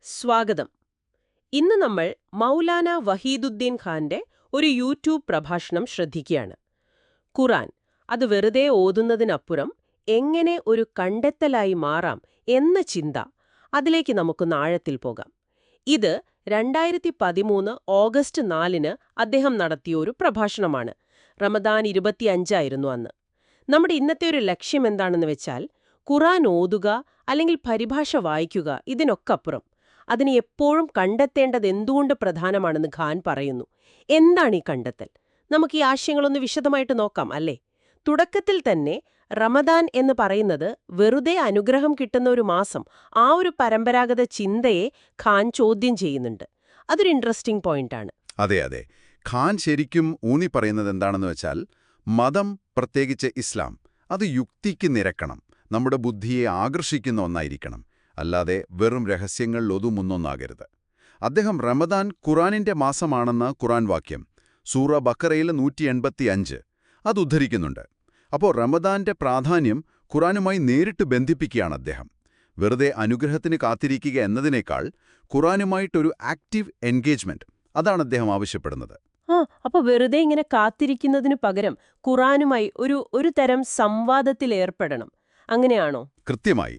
സ്വാഗതം. ഇന്ന് നമ്മൾ മൗലാന വഹീദുദ്ദീൻ ഖാന്റെ ഒരു യൂട്യൂബ് പ്രഭാഷണം ശ്രദ്ധിക്കുകയാണ്. ഖുറാൻ അത് വെറുതെ ഓതുന്നതിനപ്പുറം എങ്ങനെ ഒരു കണ്ടെത്തലായി മാറാം എന്ന ചിന്ത, അതിലേക്ക് നമുക്കൊന്ന് ആഴത്തിൽ പോകാം. ഇത് 2013 ഓഗസ്റ്റ് 4 അദ്ദേഹം നടത്തിയ ഒരു പ്രഭാഷണമാണ്. റമദാൻ 25 അന്ന്. നമ്മുടെ ഇന്നത്തെ ഒരു ലക്ഷ്യം എന്താണെന്ന് വെച്ചാൽ, ഖുറാൻ ഓതുക അല്ലെങ്കിൽ പരിഭാഷ വായിക്കുക, ഇതിനൊക്കപ്പുറം അതിനെ എപ്പോഴും കണ്ടെത്തേണ്ടത് എന്തുകൊണ്ട് പ്രധാനമാണെന്ന് ഖാൻ പറയുന്നു. എന്താണ് ഈ കണ്ടെത്തൽ? നമുക്ക് ഈ ആശയങ്ങളൊന്ന് വിശദമായിട്ട് നോക്കാം, അല്ലേ? തുടക്കത്തിൽ തന്നെ റമദാൻ എന്ന് പറയുന്നത് വെറുതെ അനുഗ്രഹം കിട്ടുന്ന ഒരു മാസം, ആ ഒരു പരമ്പരാഗത ചിന്തയെ ഖാൻ ചോദ്യം ചെയ്യുന്നുണ്ട്. അതൊരു ഇൻട്രസ്റ്റിംഗ് പോയിന്റാണ്. അതെ അതെ. ഖാൻ ശരിക്കും ഊന്നി പറയുന്നത് എന്താണെന്ന് വെച്ചാൽ, മതം, പ്രത്യേകിച്ച് ഇസ്ലാം, അത് യുക്തിക്ക് നിരക്കണം, നമ്മുടെ ബുദ്ധിയെ ആകർഷിക്കുന്ന ഒന്നായിരിക്കണം, അല്ലാതെ വെറും രഹസ്യങ്ങൾ ഒതുമുന്നൊന്നാകരുത്. അദ്ദേഹം റമദാൻ ഖുറാനിന്റെ മാസമാണെന്ന ഖുറാൻ വാക്യം സൂറ ബക്കറയിൽ 185 അത് ഉദ്ധരിക്കുന്നുണ്ട്. അപ്പോൾ റമദാന്റെ പ്രാധാന്യം ഖുറാനുമായി നേരിട്ട് ബന്ധിപ്പിക്കുകയാണ് അദ്ദേഹം. വെറുതെ അനുഗ്രഹത്തിന് കാത്തിരിക്കുക എന്നതിനേക്കാൾ ഖുറാനുമായിട്ടൊരു ആക്റ്റീവ് എൻഗേജ്മെന്റ്, അതാണ് അദ്ദേഹം ആവശ്യപ്പെടുന്നത്. അപ്പോൾ വെറുതെ ഇങ്ങനെ കാത്തിരിക്കുന്നതിനു പകരം ഖുറാനുമായി ഒരു തരം സംവാദത്തിൽ ഏർപ്പെടണം, അങ്ങനെയാണോ? കൃത്യമായി.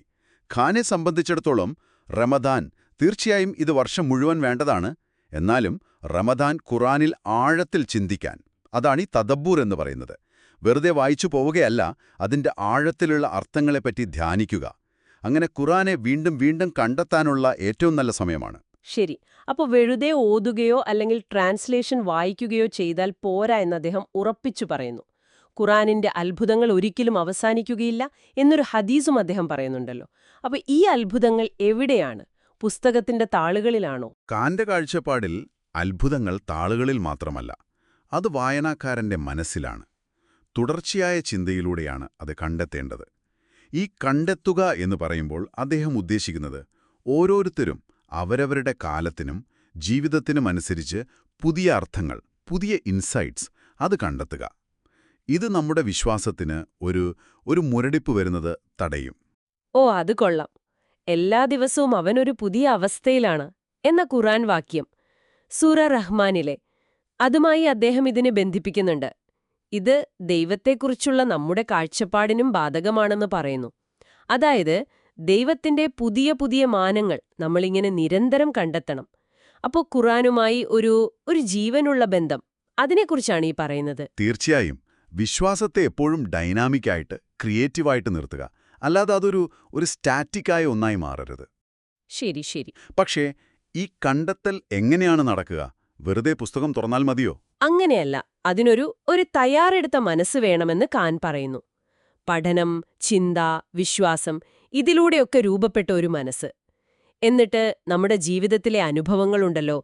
ഖാനെ സംബന്ധിച്ചിടത്തോളം റമദാൻ തീർച്ചയായും ഇത് വർഷം മുഴുവൻ വേണ്ടതാണ്. എന്നാലും റമദാൻ ഖുറാനിൽ ആഴത്തിൽ ചിന്തിക്കാൻ, അതാണ് ഈ തദബ്ബൂർ എന്ന് പറയുന്നത്. വെറുതെ വായിച്ചു പോവുകയല്ല, അതിൻ്റെ ആഴത്തിലുള്ള അർത്ഥങ്ങളെപ്പറ്റി ധ്യാനിക്കുക. അങ്ങനെ ഖുറാനെ വീണ്ടും വീണ്ടും കണ്ടെത്താനുള്ള ഏറ്റവും നല്ല സമയമാണ്. ശരി. അപ്പോൾ വെറുതെ ഓതുകയോ അല്ലെങ്കിൽ ട്രാൻസ്ലേഷൻ വായിക്കുകയോ ചെയ്താൽ പോരാ എന്ന് അദ്ദേഹം ഉറപ്പിച്ചു പറയുന്നു. ഖുറാനിന്റെ അത്ഭുതങ്ങൾ ഒരിക്കലും അവസാനിക്കുകയില്ല എന്നൊരു ഹദീസും അദ്ദേഹം പറയുന്നുണ്ടല്ലോ. അപ്പോൾ ഈ അത്ഭുതങ്ങൾ എവിടെയാണ്? പുസ്തകത്തിന്റെ താളുകളിലാണോ? ഖാന്റെ കാഴ്ചപ്പാടിൽ അത്ഭുതങ്ങൾ താളുകളിൽ മാത്രമല്ല, അത് വായനക്കാരന്റെ മനസ്സിലാണ്. തുടർച്ചയായ ചിന്തയിലൂടെയാണ് അത് കണ്ടെത്തേണ്ടത്. ഈ കണ്ടെത്തുക എന്ന് പറയുമ്പോൾ അദ്ദേഹം ഉദ്ദേശിക്കുന്നത് ഓരോരുത്തരും അവരവരുടെ കാലത്തിനും ജീവിതത്തിനും അനുസരിച്ച് പുതിയ അർത്ഥങ്ങൾ, പുതിയ ഇൻസൈറ്റ്സ് അത് കണ്ടെത്തുക. ഇത് നമ്മുടെ വിശ്വാസത്തിന് ഒരു മുരടിപ്പ് വരുന്നത് തടയും. അത് കൊള്ളാം. എല്ലാ ദിവസവും അവനൊരു പുതിയ അവസ്ഥയിലാണ് എന്ന ഖുറാൻ വാക്യം സൂറ റഹ്മാനിലെ, അതുമായി അദ്ദേഹം ഇതിനെ ബന്ധിപ്പിക്കുന്നുണ്ട്. ഇത് ദൈവത്തെക്കുറിച്ചുള്ള നമ്മുടെ കാഴ്ചപ്പാടിനും ബാധകമാണെന്ന് പറയുന്നു. അതായത് ദൈവത്തിന്റെ പുതിയ പുതിയ മാനങ്ങൾ നമ്മളിങ്ങനെ നിരന്തരം കണ്ടെത്തണം. അപ്പോൾ ഖുറാനുമായി ഒരു ജീവനുള്ള ബന്ധം, അതിനെക്കുറിച്ചാണ് ഈ പറയുന്നത്. തീർച്ചയായും. വിശ്വാസത്തെ എപ്പോഴും ഡൈനാമിക്കായിട്ട്, ക്രിയേറ്റീവായിട്ട് നിർത്തുക, അല്ലാതെ അതൊരു സ്റ്റാറ്റിക്കായ ഒന്നായി മാറരുത്. ശരി ശരി. പക്ഷേ ഈ കണ്ടെത്തൽ എങ്ങനെയാണ് നടക്കുക? വെറുതെ പുസ്തകം തുറന്നാൽ മതിയോ? അങ്ങനെയല്ല. അതിനൊരു തയ്യാറെടുത്ത മനസ്സ് വേണമെന്ന് ഖാൻ പറയുന്നു. പഠനം, ചിന്ത, വിശ്വാസം, ഇതിലൂടെയൊക്കെ രൂപപ്പെട്ട ഒരു മനസ്സ്. എന്നിട്ട് നമ്മുടെ ജീവിതത്തിലെ അനുഭവങ്ങളുണ്ടല്ലോ,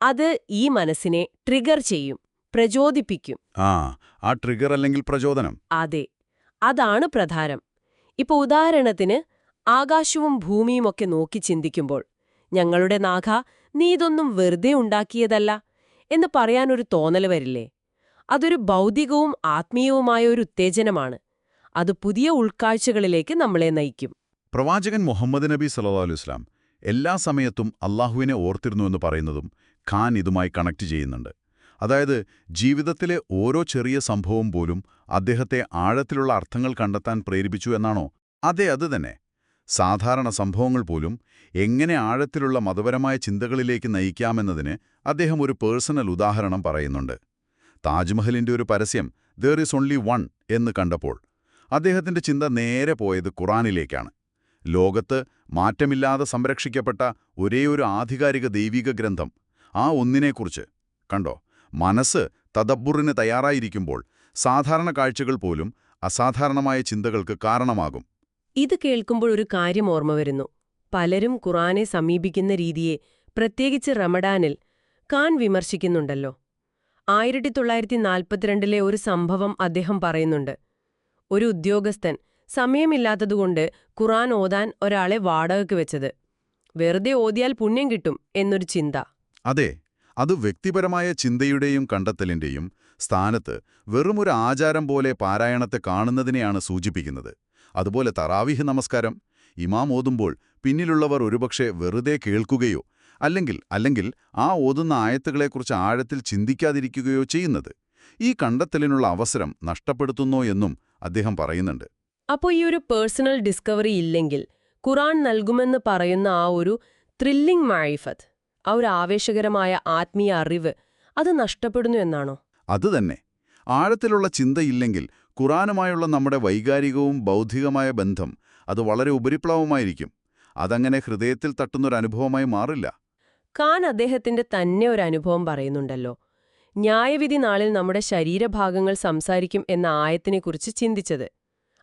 അത് ഈ മനസ്സിനെ ട്രിഗർ ചെയ്യും, പ്രചോദിപ്പിക്കും. ആ ട്രിഗർ അല്ലെങ്കിൽ പ്രചോദനം. അതെ, അതാണ് പ്രധാനം. ഇപ്പൊ ഉദാഹരണത്തിന് ആകാശവും ഭൂമിയുമൊക്കെ നോക്കി ചിന്തിക്കുമ്പോൾ, ഞങ്ങളുടെ നാഥ, നീ ഇതൊന്നും വെറുതെ ഉണ്ടാക്കിയതല്ല എന്ന് പറയാനൊരു തോന്നൽ വരില്ലേ? അതൊരു ഭൗതികവും ആത്മീയവുമായ ഒരു ഉത്തേജനമാണ്. അത് പുതിയ ഉൾക്കാഴ്ചകളിലേക്ക് നമ്മളെ നയിക്കും. പ്രവാചകൻ മുഹമ്മദ് നബി സല്ലല്ലാഹു അലൈഹി വസല്ലം എല്ലാ സമയത്തും അല്ലാഹുവിനെ ഓർത്തിരുന്നുവെന്ന് പറയുന്നതും ഖാൻ ഇതുമായി കണക്ട് ചെയ്യുന്നുണ്ട്. അതായത് ജീവിതത്തിലെ ഓരോ ചെറിയ സംഭവം പോലും അദ്ദേഹത്തെ ആഴത്തിലുള്ള അർത്ഥങ്ങൾ കണ്ടെത്താൻ പ്രേരിപ്പിച്ചു എന്നാണോ? അതെ, അത് തന്നെ. സാധാരണ സംഭവങ്ങൾ പോലും എങ്ങനെ ആഴത്തിലുള്ള മതപരമായ ചിന്തകളിലേക്ക് നയിക്കാമെന്നതിന് അദ്ദേഹം ഒരു പേഴ്സണൽ ഉദാഹരണം പറയുന്നുണ്ട്. താജ്മഹലിന്റെ ഒരു പരസ്യം "There is only one" എന്ന് കണ്ടപ്പോൾ അദ്ദേഹത്തിന്റെ ചിന്ത നേരെ പോയത് ഖുറാനിലേക്കാണ്. ലോകത്ത് മാറ്റമില്ലാതെ സംരക്ഷിക്കപ്പെട്ട ഒരേയൊരു ആധികാരിക ദൈവിക ഗ്രന്ഥം, ആ ഒന്നിനെക്കുറിച്ച്. കണ്ടോ, മനസ്സ് തദബ്ബുറിന് തയ്യാറായിരിക്കുമ്പോൾ സാധാരണ കാഴ്ചകൾ പോലും അസാധാരണമായ ചിന്തകൾക്ക് കാരണമാകും. ഇത് കേൾക്കുമ്പോൾ ഒരു കാര്യം ഓർമ്മ വരുന്നു. പലരും ഖുറാനെ സമീപിക്കുന്ന രീതിയെ, പ്രത്യേകിച്ച് റമഡാനിൽ, ഖാൻ വിമർശിക്കുന്നുണ്ടല്ലോ. 1942 ഒരു സംഭവം അദ്ദേഹം പറയുന്നുണ്ട്. ഒരു ഉദ്യോഗസ്ഥൻ സമയമില്ലാത്തതുകൊണ്ട് ഖുറാൻ ഓതാൻ ഒരാളെ വാടകയ്ക്ക് വെച്ചത്. വെറുതെ ഓതിയാൽ പുണ്യം കിട്ടും എന്നൊരു ചിന്ത. അതെ, അത് വ്യക്തിപരമായ ചിന്തയുടെയും കണ്ടെത്തലിന്റെയും സ്ഥാനത്ത് വെറുമൊരു ആചാരം പോലെ പാരായണത്തെ കാണുന്നതിനെയാണ് സൂചിപ്പിക്കുന്നത്. അതുപോലെ തറാവീഹ് നമസ്കാരം ഇമാം ഓതുമ്പോൾ പിന്നിലുള്ളവർ ഒരുപക്ഷെ വെറുതെ കേൾക്കുകയോ അല്ലെങ്കിൽ ആ ഓതുന്ന ആയത്തുകളെക്കുറിച്ച് ആഴത്തിൽ ചിന്തിക്കാതിരിക്കുകയോ ചെയ്യുന്നത് ഈ കണ്ടെത്തലിനുള്ള അവസരം നഷ്ടപ്പെടുത്തുന്നോ എന്നും അദ്ദേഹം പറയുന്നുണ്ട്. അപ്പോൾ ഈ ഒരു പേഴ്സണൽ ഡിസ്കവറി ഇല്ലെങ്കിൽ ഖുറാൻ നൽകുമെന്ന് പറയുന്ന ആ ഒരു ത്രില്ലിംഗ് മാരിഫത്ത്, ആ ഒരു ആവേശകരമായ ആത്മീയ അറിവ്, അത് നഷ്ടപ്പെടുന്നു എന്നാണോ? അതുതന്നെ. ആഴത്തിലുള്ള ചിന്തയില്ലെങ്കിൽ ഖുറാനുമായുള്ള നമ്മുടെ വൈകാരികവും ബൗദ്ധികമായ ബന്ധം അത് വളരെ ഉപരിപ്ലവമായിരിക്കും. അതങ്ങനെ ഹൃദയത്തിൽ തട്ടുന്നൊരനുഭവമായി മാറില്ല. ഖാൻ അദ്ദേഹത്തിന്റെ തന്നെ ഒരു അനുഭവം പറയുന്നുണ്ടല്ലോ. ന്യായവിധി നാളിൽ നമ്മുടെ ശരീരഭാഗങ്ങൾ സംസാരിക്കും എന്ന ആയത്തിനെക്കുറിച്ച് ചിന്തിച്ചത്.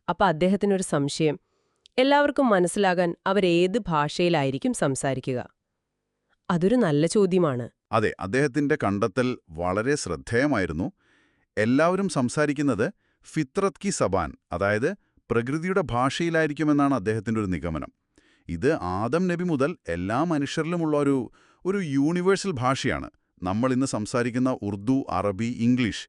അപ്പൊ അദ്ദേഹത്തിനൊരു സംശയം, എല്ലാവർക്കും മനസ്സിലാകാൻ അവരേത് ഭാഷയിലായിരിക്കും സംസാരിക്കുക? അതൊരു നല്ല ചോദ്യമാണ്. അതെ, അദ്ദേഹത്തിന്റെ കണ്ടെത്തൽ വളരെ ശ്രദ്ധേയമായിരുന്നു. എല്ലാവരും സംസാരിക്കുന്നത് ഫിത്രത് കി സബാൻ, അതായത് പ്രകൃതിയുടെ ഭാഷയിലായിരിക്കുമെന്നാണ് അദ്ദേഹത്തിന്റെ ഒരു നിഗമനം. ഇത് ആദം നബി മുതൽ എല്ലാ മനുഷ്യരിലുമുള്ള ഒരു യൂണിവേഴ്സൽ ഭാഷയാണ്. നമ്മൾ ഇന്ന് സംസാരിക്കുന്ന ഉർദു, അറബി, ഇംഗ്ലീഷ്,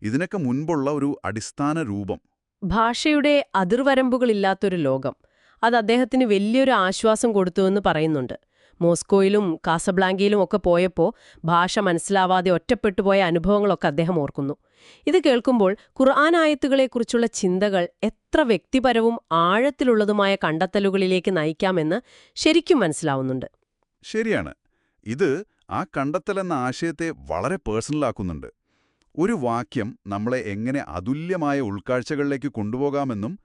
ഇതിനൊക്കെ മുൻപുള്ള ഒരു അടിസ്ഥാന രൂപം. ഭാഷയുടെ അതിർവരമ്പുകളില്ലാത്തൊരു ലോകം, അത് അദ്ദേഹത്തിന് വലിയൊരു ആശ്വാസം കൊടുത്തുവെന്ന് പറയുന്നുണ്ട്. മോസ്കോയിലും കാസബ്ലാങ്കയിലും ഒക്കെ പോയപ്പോൾ ഭാഷ മനസ്സിലാവാതെ ഒറ്റപ്പെട്ടുപോയ അനുഭവങ്ങളൊക്കെ അദ്ദേഹം ഓർക്കുന്നു. ഇത് കേൾക്കുമ്പോൾ ഖുർആൻ ആയത്തുകളെക്കുറിച്ചുള്ള ചിന്തകൾ എത്ര വ്യക്തിപരവും ആഴത്തിലുള്ളതുമായ കണ്ടെത്തലുകളിലേക്ക് നയിക്കാമെന്ന് ശരിക്കും മനസ്സിലാവുന്നുണ്ട്. ശരിയാണ്. ഇത് ആ കണ്ടെത്തലെന്ന ആശയത്തെ വളരെ പേഴ്സണലാക്കുന്നുണ്ട്. ഒരു വാക്യം നമ്മളെ എങ്ങനെ അതുല്യമായ ഉൾക്കാഴ്ചകളിലേക്ക് കൊണ്ടുപോകാമെന്നും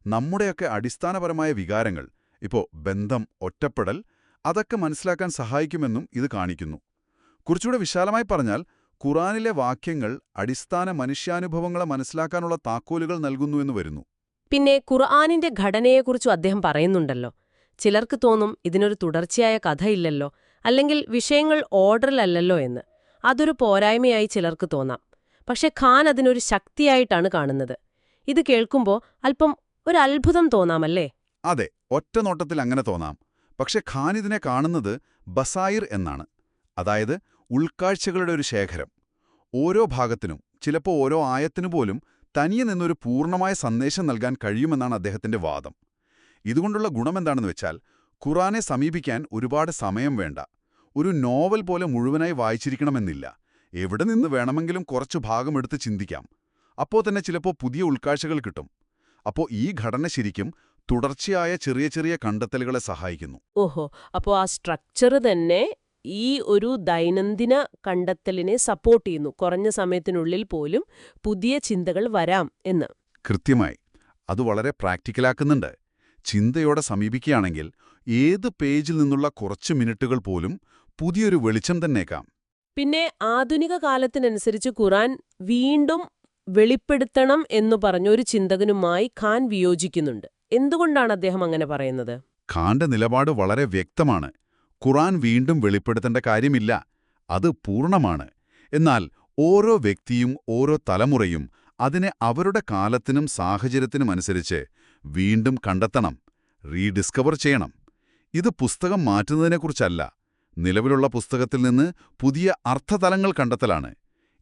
നമ്മുടെയൊക്കെ അടിസ്ഥാനപരമായ വികാരങ്ങൾ, ഇപ്പോൾ ബന്ധം, ഒറ്റപ്പെടൽ, അതൊക്കെ മനസ്സിലാക്കാൻ സഹായിക്കുമെന്നും ഇത് കാണിക്കുന്നു. കുറച്ചുകൂടെ വിശാലമായി പറഞ്ഞാൽ ഖുറാനിലെ വാക്യങ്ങൾ അടിസ്ഥാന മനുഷ്യാനുഭവങ്ങളെ മനസ്സിലാക്കാനുള്ള താക്കോലുകൾ നൽകുന്നുവെന്ന് വരുന്നു. പിന്നെ ഖുർആനിന്റെ ഘടനയെക്കുറിച്ചും അദ്ദേഹം പറയുന്നുണ്ടല്ലോ. ചിലർക്ക് തോന്നും ഇതിനൊരു തുടർച്ചയായ കഥയില്ലല്ലോ, അല്ലെങ്കിൽ വിഷയങ്ങൾ ഓർഡറിലല്ലല്ലോ എന്ന്. അതൊരു പോരായ്മയായി ചിലർക്ക് തോന്നാം. പക്ഷെ ഖാൻ അതിനൊരു ശക്തിയായിട്ടാണ് കാണുന്നത്. ഇത് കേൾക്കുമ്പോൾ അല്പം ഒരു അത്ഭുതം തോന്നാമല്ലേ? അതെ, ഒറ്റ നോട്ടത്തിൽ അങ്ങനെ തോന്നാം. പക്ഷെ ഖാൻ ഇതിനെ കാണുന്നത് ബസായിർ എന്നാണ്. അതായത് ഉൾക്കാഴ്ചകളുടെ ഒരു ശേഖരം. ഓരോ ഭാഗത്തിനും, ചിലപ്പോൾ ഓരോ ആയത്തിനു പോലും തനിയെ നിന്നൊരു പൂർണ്ണമായ സന്ദേശം നൽകാൻ കഴിയുമെന്നാണ് അദ്ദേഹത്തിന്റെ വാദം. ഇതുകൊണ്ടുള്ള ഗുണമെന്താണെന്ന് വെച്ചാൽ ഖുറാനെ സമീപിക്കാൻ ഒരുപാട് സമയം വേണ്ട. ഒരു നോവൽ പോലെ മുഴുവനായി വായിച്ചിരിക്കണമെന്നില്ല. എവിടെ നിന്ന് വേണമെങ്കിലും കുറച്ചു ഭാഗമെടുത്ത് ചിന്തിക്കാം. അപ്പോൾ തന്നെ ചിലപ്പോൾ പുതിയ ഉൾക്കാഴ്ചകൾ കിട്ടും. അപ്പോൾ ഈ ഘടന ശരിക്കും തുടർച്ചയായ ചെറിയ ചെറിയ കണ്ടെത്തലുകളെ സഹായിക്കുന്നു. ഓഹോ, അപ്പോൾ ആ സ്ട്രക്ചർ തന്നെ ഈ ഒരു ദൈനംദിന കണ്ടെത്തലിനെ സപ്പോർട്ട് ചെയ്യുന്നു. കുറഞ്ഞ സമയത്തിനുള്ളിൽ പോലും പുതിയ ചിന്തകൾ വരാം എന്ന്. കൃത്യമായി. അത് വളരെ പ്രാക്ടിക്കലാക്കുന്നുണ്ട്. ചിന്തയോടെ സമീപിക്കുകയാണെങ്കിൽ ഏത് പേജിൽ നിന്നുള്ള കുറച്ച് മിനിറ്റുകൾ പോലും പുതിയൊരു വെളിച്ചം തന്നേക്കാം. പിന്നെ ആധുനിക കാലത്തിനനുസരിച്ച് ഖുറാൻ വീണ്ടും വെളിപ്പെടുത്തണം എന്നു പറഞ്ഞൊരു ചിന്തകനുമായി ഖാൻ വിയോജിക്കുന്നുണ്ട്. എന്തുകൊണ്ടാണ് അദ്ദേഹം അങ്ങനെ പറയുന്നത്? ഖാന്റെ നിലപാട് വളരെ വ്യക്തമാണ്. ഖുറാൻ വീണ്ടും വെളിപ്പെടുത്തേണ്ട കാര്യമില്ല, അത് പൂർണ്ണമാണ്. എന്നാൽ ഓരോ വ്യക്തിയും ഓരോ തലമുറയും അതിനെ അവരുടെ കാലത്തിനും സാഹചര്യത്തിനുമനുസരിച്ച് വീണ്ടും കണ്ടെത്തണം, റീഡിസ്കവർ ചെയ്യണം. ഇത് പുസ്തകം മാറ്റുന്നതിനെക്കുറിച്ചല്ല, നിലവിലുള്ള പുസ്തകത്തിൽ നിന്ന് പുതിയ അർത്ഥതലങ്ങൾ കണ്ടെത്തലാണ്.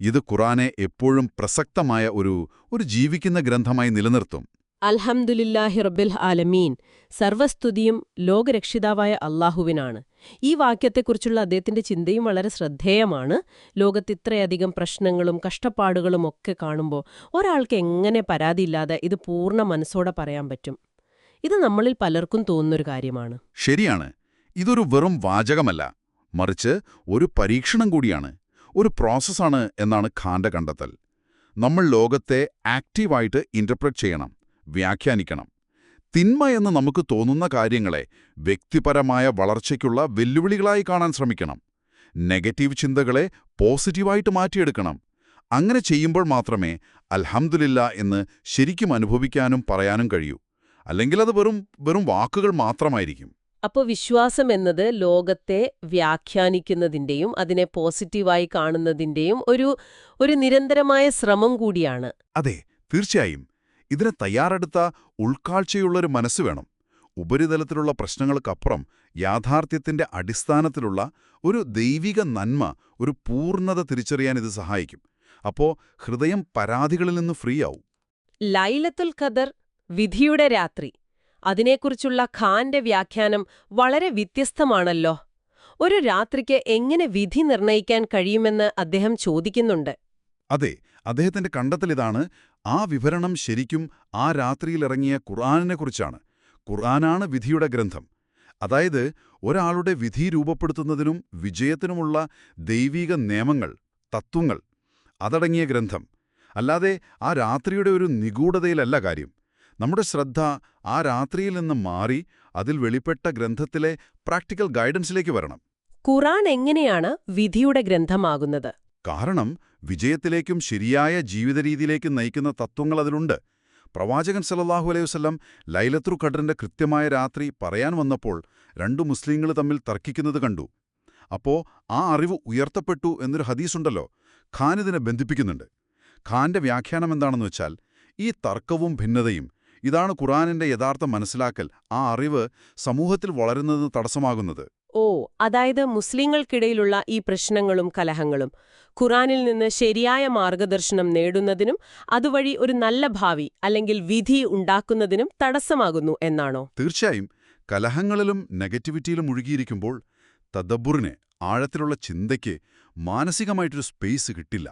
ഇത് ഖുറാനെ എപ്പോഴും പ്രസക്തമായ ഒരു ജീവിക്കുന്ന ഗ്രന്ഥമായി നിലനിർത്തും. അൽഹംദുലില്ലാഹി റബ്ബിൽ ആലമീൻ. സർവസ്തുതിയും ലോകരക്ഷിതാവായ അല്ലാഹുവിനാണ്. ഈ വാക്യത്തെക്കുറിച്ചുള്ള അദ്ദേഹത്തിന്റെ ചിന്തയും വളരെ ശ്രദ്ധേയമാണ്. ലോകത്ത് ഇത്രയധികം പ്രശ്നങ്ങളും കഷ്ടപ്പാടുകളും ഒക്കെ കാണുമ്പോൾ ഒരാൾക്ക് എങ്ങനെ പരാതിയില്ലാതെ ഇത് പൂർണ്ണ മനസ്സോടെ പറയാൻ പറ്റും? ഇത് നമ്മളിൽ പലർക്കും തോന്നുന്നൊരു കാര്യമാണ്. ശരിയാണ്. ഇതൊരു വെറും വാചകമല്ല, മറിച്ച് ഒരു പരീക്ഷണം കൂടിയാണ്, ഒരു പ്രോസസ്സാണ് എന്നാണ് ഖാന്റെ കണ്ടെത്തൽ. നമ്മൾ ലോകത്തെ ആക്റ്റീവായിട്ട് ഇന്റർപ്രറ്റ് ചെയ്യണം, വ്യാഖ്യാനിക്കണം. തിന്മ എന്ന് നമുക്ക് തോന്നുന്ന കാര്യങ്ങളെ വ്യക്തിപരമായ വളർച്ചയ്ക്കുള്ള വെല്ലുവിളികളായി കാണാൻ ശ്രമിക്കണം. നെഗറ്റീവ് ചിന്തകളെ പോസിറ്റീവായിട്ട് മാറ്റിയെടുക്കണം. അങ്ങനെ ചെയ്യുമ്പോൾ മാത്രമേ അൽഹംദുലില്ലാ എന്ന് ശരിക്കും അനുഭവിക്കാനും പറയാനും കഴിയൂ. അല്ലെങ്കിൽ അത് വെറും വാക്കുകൾ മാത്രമായിരിക്കും. അപ്പോൾ വിശ്വാസം എന്നത് ലോകത്തെ വ്യാഖ്യാനിക്കുന്നതിന്റെയും അതിനെ പോസിറ്റീവായി കാണുന്നതിന്റെയും ഒരു നിരന്തരമായ ശ്രമം കൂടിയാണ്. അതെ, തീർച്ചയായും. ഇതിന് തയ്യാറെടുത്ത ഉൾക്കാഴ്ചയുള്ളൊരു മനസ്സ് വേണം. ഉപരിതലത്തിലുള്ള പ്രശ്നങ്ങൾക്കപ്പുറം യാഥാർത്ഥ്യത്തിന്റെ അടിസ്ഥാനത്തിലുള്ള ഒരു ദൈവിക നന്മ, ഒരു പൂർണ്ണത തിരിച്ചറിയാൻ ഇത് സഹായിക്കും. അപ്പോൾ ഹൃദയം പരാതികളിൽ നിന്ന് ഫ്രീ ആവും. ലൈലത്തുൽ ഖദർ, വിധിയുടെ രാത്രി, അതിനെക്കുറിച്ചുള്ള ഖാന്റെ വ്യാഖ്യാനം വളരെ വ്യത്യസ്തമാണല്ലോ. ഒരു രാത്രിക്ക് എങ്ങനെ വിധി നിർണയിക്കാൻ കഴിയുമെന്ന് അദ്ദേഹം ചോദിക്കുന്നുണ്ട്. അതെ, അദ്ദേഹത്തിന്റെ കണ്ടെത്തലിതാണ്. ആ വിവരണം ശരിക്കും ആ രാത്രിയിലിറങ്ങിയ ഖുർആനിനെക്കുറിച്ചാണ്. ഖുർആനാണ് വിധിയുടെ ഗ്രന്ഥം. അതായത് ഒരാളുടെ വിധി രൂപപ്പെടുത്തുന്നതിനും വിജയത്തിനുമുള്ള ദൈവീക നിയമങ്ങൾ, തത്വങ്ങൾ അതടങ്ങിയ ഗ്രന്ഥം. അല്ലാതെ ആ രാത്രിയുടെ ഒരു നിഗൂഢതയിലല്ല കാര്യം. നമ്മുടെ ശ്രദ്ധ ആ രാത്രിയിൽ നിന്ന് മാറി അതിൽ വെളിപ്പെട്ട ഗ്രന്ഥത്തിലെ പ്രാക്ടിക്കൽ ഗൈഡൻസിലേക്ക് വരണം. ഖുർആൻ എങ്ങനെയാണ് വിധിയുടെ ഗ്രന്ഥമാകുന്നത്? കാരണം വിജയത്തിലേക്കും ശരിയായ ജീവിതരീതിയിലേക്കും നയിക്കുന്ന തത്വങ്ങൾ അതിലുണ്ട്. പ്രവാചകൻ സല്ലല്ലാഹു അലൈഹി വസല്ലം ലൈലത്തുൽ ഖദ്റിന്റെ കൃത്യമായ രാത്രി പറയാൻ വന്നപ്പോൾ രണ്ടു മുസ്ലിങ്ങൾ തമ്മിൽ തർക്കിക്കുന്നത് കണ്ടു. അപ്പോ ആ അറിവ് ഉയർത്തപ്പെട്ടു എന്നൊരു ഹദീസുണ്ടല്ലോ. ഖാൻ ഇതിനെ ബന്ധിപ്പിക്കുന്നുണ്ട്. ഖാന്റെ വ്യാഖ്യാനം എന്താണെന്ന് വെച്ചാൽ, ഈ തർക്കവും ഭിന്നതയും ഇതാണ് ഖുർആനിന്റെ യഥാർത്ഥ മനസ്സിലാക്കൽ, ആ അറിവ് സമൂഹത്തിൽ വളരുന്നതിന് തടസ്സമാകുന്നത്. ഓ, അതായത് മുസ്ലിങ്ങൾക്കിടയിലുള്ള ഈ പ്രശ്നങ്ങളും കലഹങ്ങളും ഖുർആനിൽ നിന്ന് ശരിയായ മാർഗദർശനം നേടുന്നതിനും അതുവഴി ഒരു നല്ല ഭാവി അല്ലെങ്കിൽ വിധി ഉണ്ടാക്കുന്നതിനും തടസ്സമാകുന്നു എന്നാണോ? തീർച്ചയായും. കലഹങ്ങളിലും നെഗറ്റിവിറ്റിയിലും മുഴുകിയിരിക്കുമ്പോൾ തദബ്ബുറിന്, ആഴത്തിലുള്ള ചിന്തയ്ക്ക് മാനസികമായിട്ടൊരു സ്പേസ് കിട്ടില്ല.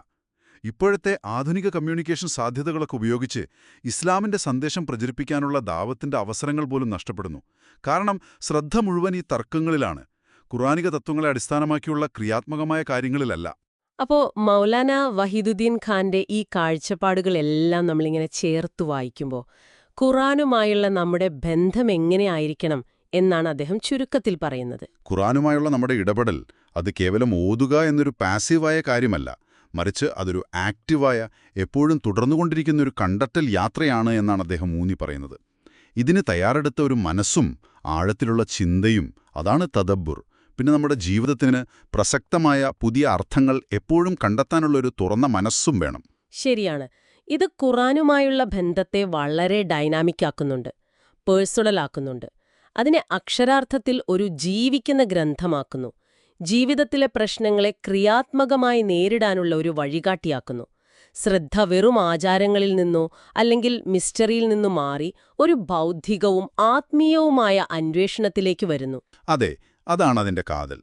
ഇപ്പോഴത്തെ ആധുനിക കമ്മ്യൂണിക്കേഷൻ സാധ്യതകളൊക്കെ ഉപയോഗിച്ച് ഇസ്ലാമിന്റെ സന്ദേശം പ്രചരിപ്പിക്കാനുള്ള ദാവത്തിന്റെ അവസരങ്ങൾ പോലും നഷ്ടപ്പെടുന്നു. കാരണം ശ്രദ്ധ മുഴുവൻ ഈ തർക്കങ്ങളിലാണ്, ഖുർആനിക തത്വങ്ങളെ അടിസ്ഥാനമാക്കിയുള്ള ക്രിയാത്മകമായ കാര്യങ്ങളിലല്ല. അപ്പോ മൗലാന വഹീദുദ്ദീൻ ഖാന്റെ ഈ കാഴ്ചപ്പാടുകളെല്ലാം നമ്മളിങ്ങനെ ചേർത്തു വായിക്കുമ്പോൾ ഖുർആനുമായുള്ള നമ്മുടെ ബന്ധം എങ്ങനെയായിരിക്കണം എന്നാണ് അദ്ദേഹം ചുരുക്കത്തിൽ പറയുന്നത്. ഖുർആനുമായുള്ള നമ്മുടെ ഇടപെടൽ അത് കേവലം ഓതുക എന്നൊരു പാസീവായ കാര്യമല്ല, മറിച്ച് അതൊരു ആക്റ്റീവായ, എപ്പോഴും തുടർന്നുകൊണ്ടിരിക്കുന്നൊരു കണ്ടെത്തൽ യാത്രയാണ് എന്നാണ് അദ്ദേഹം ഊന്നി പറയുന്നത്. ഇതിന് തയ്യാറെടുത്ത ഒരു മനസ്സും ആഴത്തിലുള്ള ചിന്തയും അതാണ് തദബ്ബുർ. പിന്നെ നമ്മുടെ ജീവിതത്തിന് പ്രസക്തമായ പുതിയ അർത്ഥങ്ങൾ എപ്പോഴും കണ്ടെത്താനുള്ളൊരു തുറന്ന മനസ്സും വേണം. ശരിയാണ്. ഇത് ഖുർആനുമായുള്ള ബന്ധത്തെ വളരെ ഡൈനാമിക് ആക്കുന്നുണ്ട്, പേഴ്സണൽ ആക്കുന്നുണ്ട്. അതിനെ അക്ഷരാർത്ഥത്തിൽ ഒരു ജീവിക്കുന്ന ഗ്രന്ഥമാക്കുന്നു. ജീവിതത്തിലെ പ്രശ്നങ്ങളെ ക്രിയാത്മകമായി നേരിടാനുള്ള ഒരു വഴികാട്ടിയാക്കുന്നു. ശ്രദ്ധ വെറും ആചാരങ്ങളിൽ നിന്നോ അല്ലെങ്കിൽ മിസ്റ്ററിയിൽ നിന്നോ മാറി ഒരു ബൗദ്ധികവും ആത്മീയവുമായ അന്വേഷണത്തിലേക്ക് വരുന്നു. അതെ, അതാണ് അതിന്റെ കാതൽ.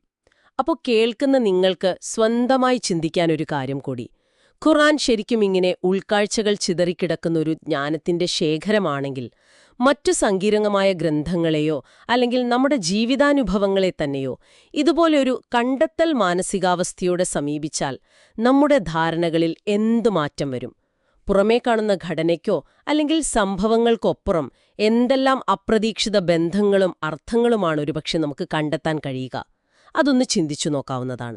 അപ്പോൾ കേൾക്കുന്ന നിങ്ങൾക്ക് സ്വന്തമായി ചിന്തിക്കാനൊരു കാര്യം കൂടി. ഖുർആൻ ശരിക്കും ഇങ്ങനെ ഉൾക്കാഴ്ചകൾ ചിതറിക്കിടക്കുന്ന ഒരു ജ്ഞാനത്തിന്റെ ശേഖരമാണെങ്കിൽ മറ്റു സങ്കീർണമായ ഗ്രന്ഥങ്ങളെയോ അല്ലെങ്കിൽ നമ്മുടെ ജീവിതാനുഭവങ്ങളെ തന്നെയോ ഇതുപോലെ ഒരു കണ്ടെത്തൽ മാനസികാവസ്ഥയോടെ സമീപിച്ചാൽ നമ്മുടെ ധാരണകളിൽ എന്തു മാറ്റം വരും? പുറമേ കാണുന്ന ഘടനയ്ക്കോ അല്ലെങ്കിൽ സംഭവങ്ങൾക്കൊപ്പുറം എന്തെല്ലാം അപ്രതീക്ഷിത ബന്ധങ്ങളും അർത്ഥങ്ങളുമാണ് ഒരുപക്ഷെ നമുക്ക് കണ്ടെത്താൻ കഴിയുക? അതൊന്ന് ചിന്തിച്ചു നോക്കാവുന്നതാണ്.